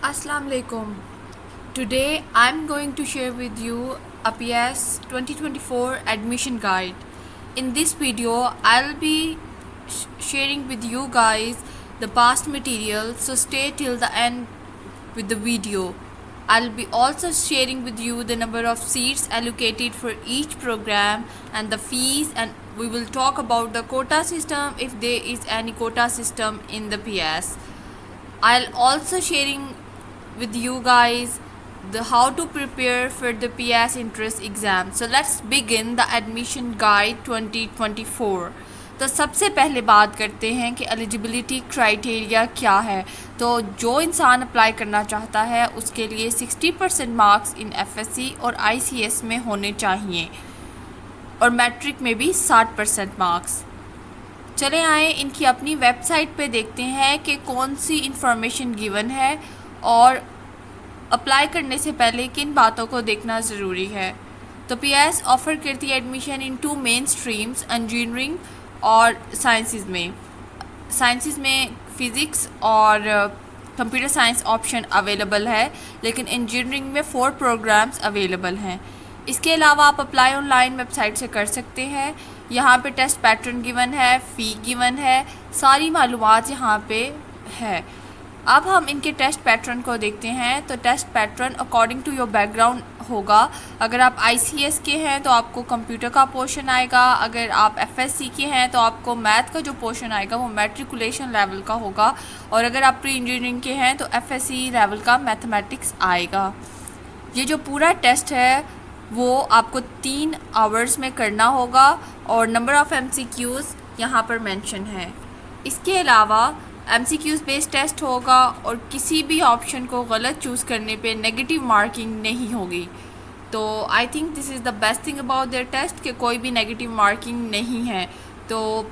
Assalamu alaikum. Today I'm going to share with you a PS 2024 admission guide. In this video I'll be sharing with you guys the past material, so stay till the end with the video. I'll be also sharing with you the number of seats allocated for each program and the fees, and we will talk about the quota system if there is any quota system in the PS. I'll also sharing with you guys the how to prepare for the PS entrance exam. So let's begin the admission guide 2024. तो सबसे पहले बात करते हैं कि eligibility criteria क्या है। तो जो इंसान अप्लाई करना चाहता है उसके लिए 60% मार्क्स इन एफएससी और आईसीएस में होने चाहिए और मैट्रिक में भी 60% मार्क्स। चले आए इनकी अपनी वेबसाइट पे देखते हैं कि कौन सी इंफॉर्मेशन गिवन है और अप्लाई करने से पहले किन बातों को देखना ज़रूरी है। तो पीएस ऑफ़र करती है admission in 2 main streams, engineering और साइंसेस में फ़िज़िक्स और कंप्यूटर साइंस ऑप्शन अवेलेबल है, लेकिन इंजीनियरिंग में 4 प्रोग्राम्स अवेलेबल हैं। इसके अलावा आप अप्लाई ऑनलाइन वेबसाइट से कर सकते हैं। यहाँ पे टेस्ट पैटर्न गिवन है, फ़ी गिवन है, सारी मालूमात यहाँ पे है। अब हम इनके टेस्ट पैटर्न को देखते हैं। तो test pattern according to your background होगा। अगर आप आईसीएस के हैं तो आपको कंप्यूटर का पोर्शन आएगा, अगर आप एफएससी के हैं तो आपको मैथ का जो पोर्शन आएगा वो मैट्रिकुलेशन लेवल का होगा, और अगर आप प्री इंजीनियरिंग के हैं तो एफएससी लेवल का मैथमेटिक्स आएगा। ये जो पूरा टेस्ट है वो आपको 3 आवर्स में करना होगा और नंबर ऑफ़ एमसीक्यूज़ यहाँ पर मेंशन है। इसके अलावा एमसीक्यूज़ बेस्ड टेस्ट होगा और किसी भी ऑप्शन को गलत चूज़ करने पे नेगेटिव मार्किंग नहीं होगी। तो I think this is the best thing about their test कि कोई भी नेगेटिव मार्किंग नहीं है। तो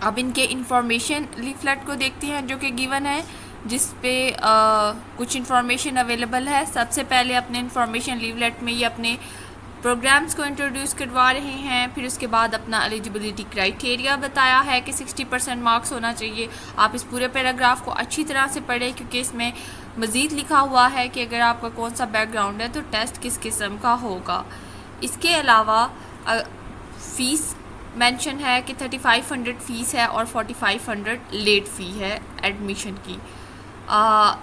अब इनके इंफॉर्मेशन लीफलेट को देखते हैं जो कि गिवन है, जिस पे कुछ इन्फॉर्मेशन अवेलेबल है। सबसे पहले अपने इन्फॉर्मेशन लीफलेट में ये अपने प्रोग्राम्स को इंट्रोड्यूस करवा रहे हैं, फिर उसके बाद अपना एलिजिबिलिटी क्राइटेरिया बताया है कि 60% मार्क्स होना चाहिए। आप इस पूरे पैराग्राफ को अच्छी तरह से पढ़ें क्योंकि इसमें मज़ीद लिखा हुआ है कि अगर आपका कौन सा बैकग्राउंड है तो टेस्ट किस किस्म का होगा। इसके अलावा फ़ीस मेंशन है कि 3500 फ़ीस है और 4500 लेट फ़ी है एडमिशन की।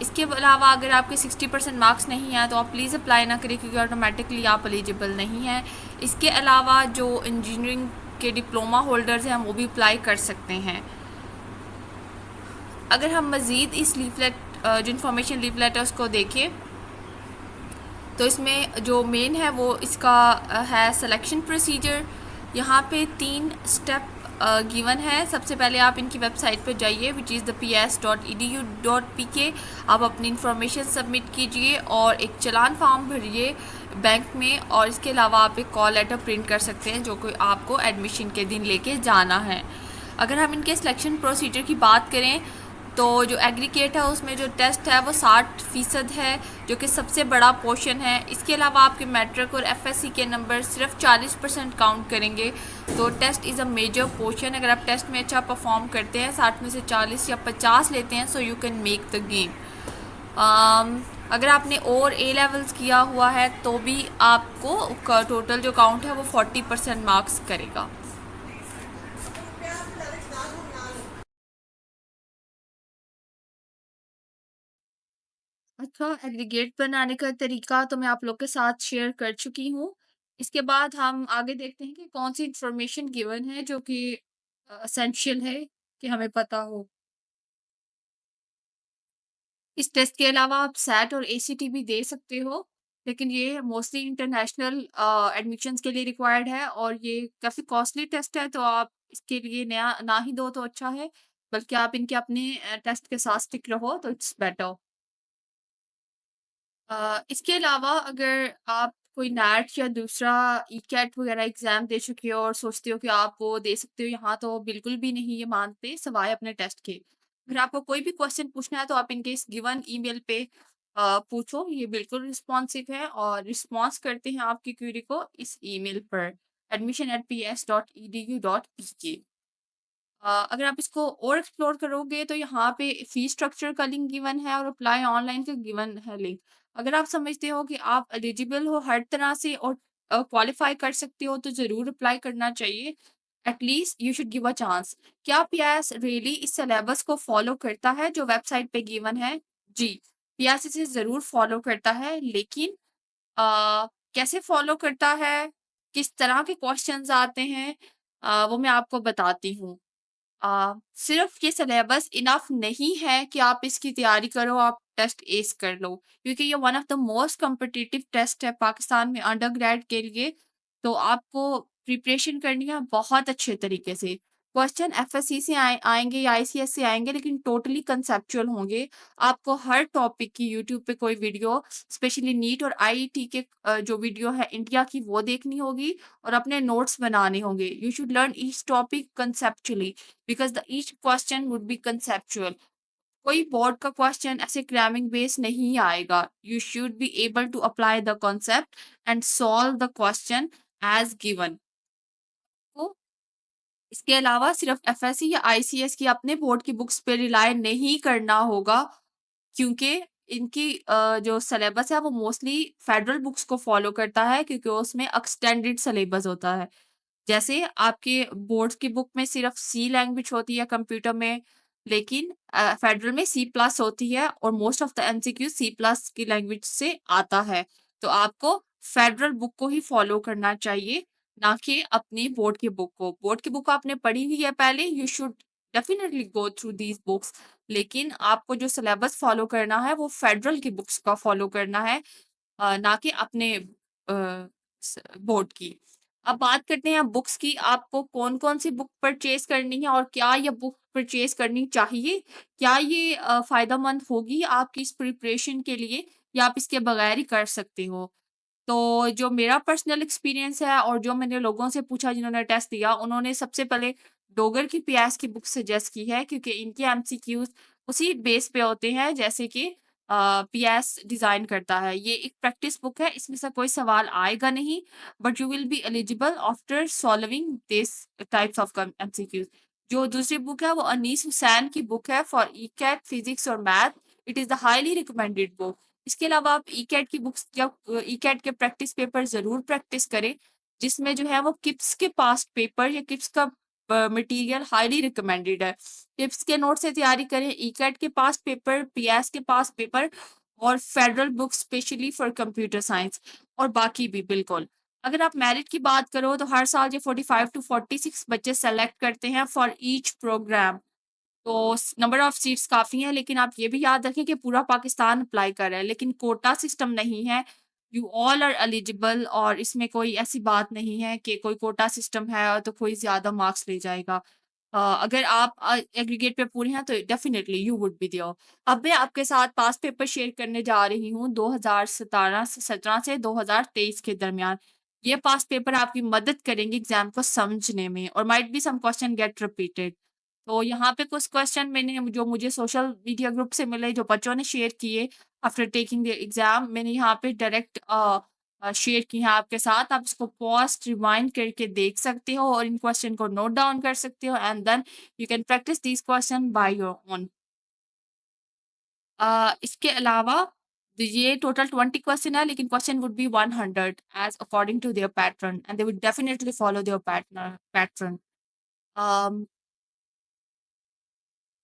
इसके अलावा अगर आपके 60% मार्क्स नहीं हैं तो आप प्लीज़ अप्लाई ना करें क्योंकि ऑटोमेटिकली आप एलिजिबल नहीं हैं। इसके अलावा जो इंजीनियरिंग के डिप्लोमा होल्डर्स हैं वो भी अप्लाई कर सकते हैं। अगर हम मज़ीद इस लीफलेट जो इन्फॉर्मेशन लीफलेट है उसको देखें तो इसमें जो मेन है वो इसका है सिलेक्शन प्रोसीजर। यहाँ पे 3 स्टेप गिवन है। सबसे पहले आप इनकी वेबसाइट पर जाइए विच इज़ द ps.edu.pk। आप अपनी इंफॉर्मेशन सबमिट कीजिए और एक चलान फॉर्म भरिए बैंक में, और इसके अलावा आप एक कॉल लेटर प्रिंट कर सकते हैं जो कि आपको एडमिशन के दिन लेके जाना है। अगर हम इनके सिलेक्शन प्रोसीजर की बात करें तो जो एग्रीगेट है उसमें जो टेस्ट है वो 60% है जो कि सबसे बड़ा पोर्शन है। इसके अलावा आपके मैट्रिक और एफएससी के नंबर सिर्फ 40% काउंट करेंगे। तो test is a major portion. अगर आप टेस्ट में अच्छा परफॉर्म करते हैं, 60 में से 40 या 50 लेते हैं, so you can make the game. अगर आपने और ए लेवल्स किया हुआ है तो भी आपको टोटल जो काउंट है वो 40% मार्क्स करेगा। अच्छा, एग्रीगेट बनाने का तरीका तो मैं आप लोग के साथ शेयर कर चुकी हूँ। इसके बाद हम आगे देखते हैं कि कौन सी इंफॉर्मेशन गिवन है जो कि एसेंशियल है कि हमें पता हो। इस टेस्ट के अलावा आप सैट और एसीटी भी दे सकते हो, लेकिन ये मोस्टली इंटरनेशनल एडमिशन्स के लिए रिक्वायर्ड है और ये काफ़ी कॉस्टली टेस्ट है, तो आप इसके लिए नया ना ही दो तो अच्छा है, बल्कि आप इनके अपने टेस्ट के साथ स्टिक रहो तो इट्स बेटर। इसके अलावा अगर आप कोई नेट या दूसरा ई-कैट वगैरह एग्ज़ाम दे चुके हो और सोचते हो कि आप वो दे सकते हो यहाँ, तो बिल्कुल भी नहीं ये मानते सिवाय अपने टेस्ट के। अगर आपको कोई भी क्वेश्चन पूछना है तो आप इनके इस गिवन ईमेल पे पूछो, ये बिल्कुल रिस्पॉन्सिव है और रिस्पॉन्स करते हैं आपकी क्वेरी को इस ईमेल पर admission@ps.edu.pk। अगर आप इसको और एक्सप्लोर करोगे तो यहाँ पे फी स्ट्रक्चर का लिंक गिवन है और अप्लाई ऑनलाइन का गिवन है लिंक। अगर आप समझते हो कि आप एलिजिबल हो हर तरह से और क्वालिफाई कर सकते हो तो ज़रूर अप्लाई करना चाहिए। At least you should give a chance. क्या पीएस रियली इस सिलेबस को फॉलो करता है जो वेबसाइट पे गिवन है? जी, पीएस इसे ज़रूर फॉलो करता है, लेकिन कैसे फॉलो करता है, किस तरह के क्वेश्चंस आते हैं, वो मैं आपको बताती हूँ। सिर्फ ये सिलेबस इनफ नहीं है कि आप इसकी तैयारी करो, आप टेस्ट एस कर लो, क्योंकि ये one of the most competitive test है पाकिस्तान में अंडर ग्रेड के लिए। तो आपको प्रिपरेशन करनी है बहुत अच्छे तरीके से। क्वेश्चन एफएससी से आएंगे या आईसीएस से आएंगे, लेकिन टोटली कंसेप्चुअल होंगे। आपको हर टॉपिक की यूट्यूब पे कोई वीडियो, स्पेशली नीट और आईईटी के जो वीडियो है इंडिया की, वो देखनी होगी और अपने नोट्स बनाने होंगे। You should learn each topic conceptually because the each question would be conceptual. कोई बोर्ड का क्वेश्चन ऐसे क्रैमिंग बेस नहीं आएगा। You should be able to apply the concept and solve the question as given. तो इसके अलावा सिर्फ FSc या आईसीएस की अपने बोर्ड की बुक्स पे रिलाय नहीं करना होगा, क्योंकि इनकी जो सिलेबस है वो मोस्टली फेडरल बुक्स को फॉलो करता है, क्योंकि उसमें एक्सटेंडेड सिलेबस होता है। जैसे आपके बोर्ड की बुक में सिर्फ सी लैंग्वेज होती है कंप्यूटर में, लेकिन फेडरल में सी प्लस होती है और most of the MCQ C plus की लैंग्वेज से आता है। तो आपको फेडरल बुक को ही फॉलो करना चाहिए, ना कि अपनी बोर्ड की बुक को। बोर्ड की बुक आपने पढ़ी हुई है पहले, you should definitely go through these books, लेकिन आपको जो सिलेबस फॉलो करना है वो फेडरल की बुक्स का फॉलो करना है, ना कि अपने बोर्ड की। अब बात करते हैं बुक्स की, आपको कौन कौन सी बुक परचेज करनी है और क्या ये बुक परचेज करनी चाहिए, क्या ये फायदेमंद होगी आपकी इस प्रिपरेशन के लिए, या आप इसके बगैर ही कर सकते हो। तो जो मेरा पर्सनल एक्सपीरियंस है और जो मैंने लोगों से पूछा जिन्होंने टेस्ट दिया, उन्होंने सबसे पहले डोगर की पीएस की बुक सजेस्ट की है, क्योंकि इनके एमसीक्यूज उसी बेस पे होते हैं जैसे कि पीएस डिजाइन करता है। ये एक प्रैक्टिस बुक है, इसमें से कोई सवाल आएगा नहीं, but you will be eligible after solving this types of MCQs. जो दूसरी बुक है वो अनीस हुसैन की बुक है फॉर ई कैट फिजिक्स और math. It is the highly recommended book. इसके अलावा आप ई कैट की बुक्स या ई कैट के प्रैक्टिस पेपर जरूर प्रैक्टिस करें, जिसमें जो है वो किप्स के पास्ट पेपर या किप्स का मटेरियल हाईली रिकमेंडेड है। किप्स के नोट से तैयारी करें, ई कैट के पास्ट पेपर, पीएस के पास्ट पेपर और federal book specially for computer science, और बाकी भी बिल्कुल। अगर आप मेरिट की बात करो तो हर साल ये 45 टू 46 बच्चे सेलेक्ट करते हैं फॉर ईच प्रोग्राम। तो नंबर ऑफ सीट्स काफ़ी हैं, लेकिन आप ये भी याद रखें कि पूरा पाकिस्तान अप्लाई कर रहा है, लेकिन कोटा सिस्टम नहीं है। यू ऑल आर एलिजिबल, और इसमें कोई ऐसी बात नहीं है कि कोई कोटा सिस्टम है और तो कोई ज़्यादा मार्क्स ले जाएगा। अगर आप एग्रीगेट पे पूरे हैं तो definitely you would be there. अब मैं आपके साथ पास पेपर शेयर करने जा रही हूँ 2017 से 2023 के दरमियान। ये पास पेपर आपकी मदद करेंगे एग्जाम को समझने में, और might be some question get repeated. तो यहाँ पे कुछ क्वेश्चन मैंने जो मुझे सोशल मीडिया ग्रुप से मिले, जो बच्चों ने शेयर किए आफ्टर टेकिंग द एग्जाम, मैंने यहाँ पे डायरेक्ट शेयर की है आपके साथ। आप इसको पॉज रिवाइंड करके देख सकते हो और इन क्वेश्चन को नोट डाउन कर सकते हो, and then you can practise this question by your own. इसके अलावा ये टोटल 20 क्वेश्चन है, लेकिन question would be 100 as according to their pattern, and they would definitely follow their pattern.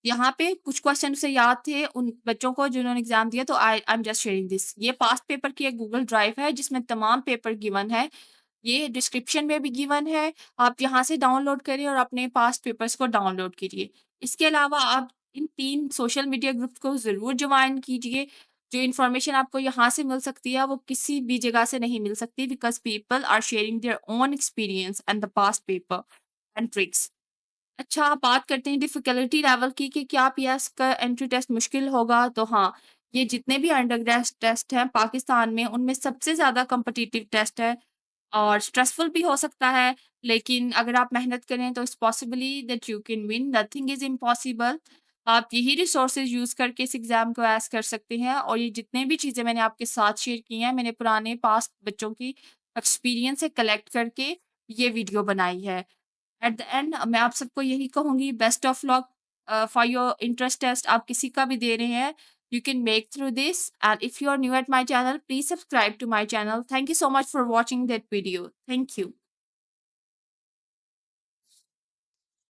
यहाँ पे कुछ क्वेश्चन उसे याद थे उन बच्चों को जिन्होंने एग्जाम दिया, तो I am just sharing this. ये पास्ट पेपर की एक गूगल ड्राइव है जिसमें तमाम पेपर गिवन है। ये डिस्क्रिप्शन में भी गिवन है, आप यहाँ से डाउनलोड करिए और अपने पास्ट पेपर्स को डाउनलोड कीजिए। इसके अलावा आप इन 3 सोशल मीडिया ग्रुप्स को ज़रूर ज्वाइन कीजिए। जो इन्फॉर्मेशन आपको यहाँ से मिल सकती है वो किसी भी जगह से नहीं मिल सकती, because people are sharing their own experience and the past paper and tricks. अच्छा, आप बात करते हैं डिफ़िकल्टी लेवल की कि क्या पीएस का एंट्री टेस्ट मुश्किल होगा? तो हाँ, ये जितने भी अंडरग्रेड टेस्ट हैं पाकिस्तान में, उनमें सबसे ज़्यादा कॉम्पिटिटिव टेस्ट है और स्ट्रेसफुल भी हो सकता है, लेकिन अगर आप मेहनत करें तो it's possibly that you can win, nothing is impossible. आप यही रिसोर्सेज़ यूज़ करके इस एग्ज़ाम को ऐस कर सकते हैं, और ये जितने भी चीज़ें मैंने आपके साथ शेयर की हैं, मैंने पुराने पास्ट बच्चों की एक्सपीरियंस से कलेक्ट करके ये वीडियो बनाई है। एट द एंड मैं आप सबको यही कहूँगी, best of luck for your interest test. आप किसी का भी दे रहे हैं, you can make through this. And if you are new at my channel, please subscribe to my channel. Thank you so much for watching that video. Thank you.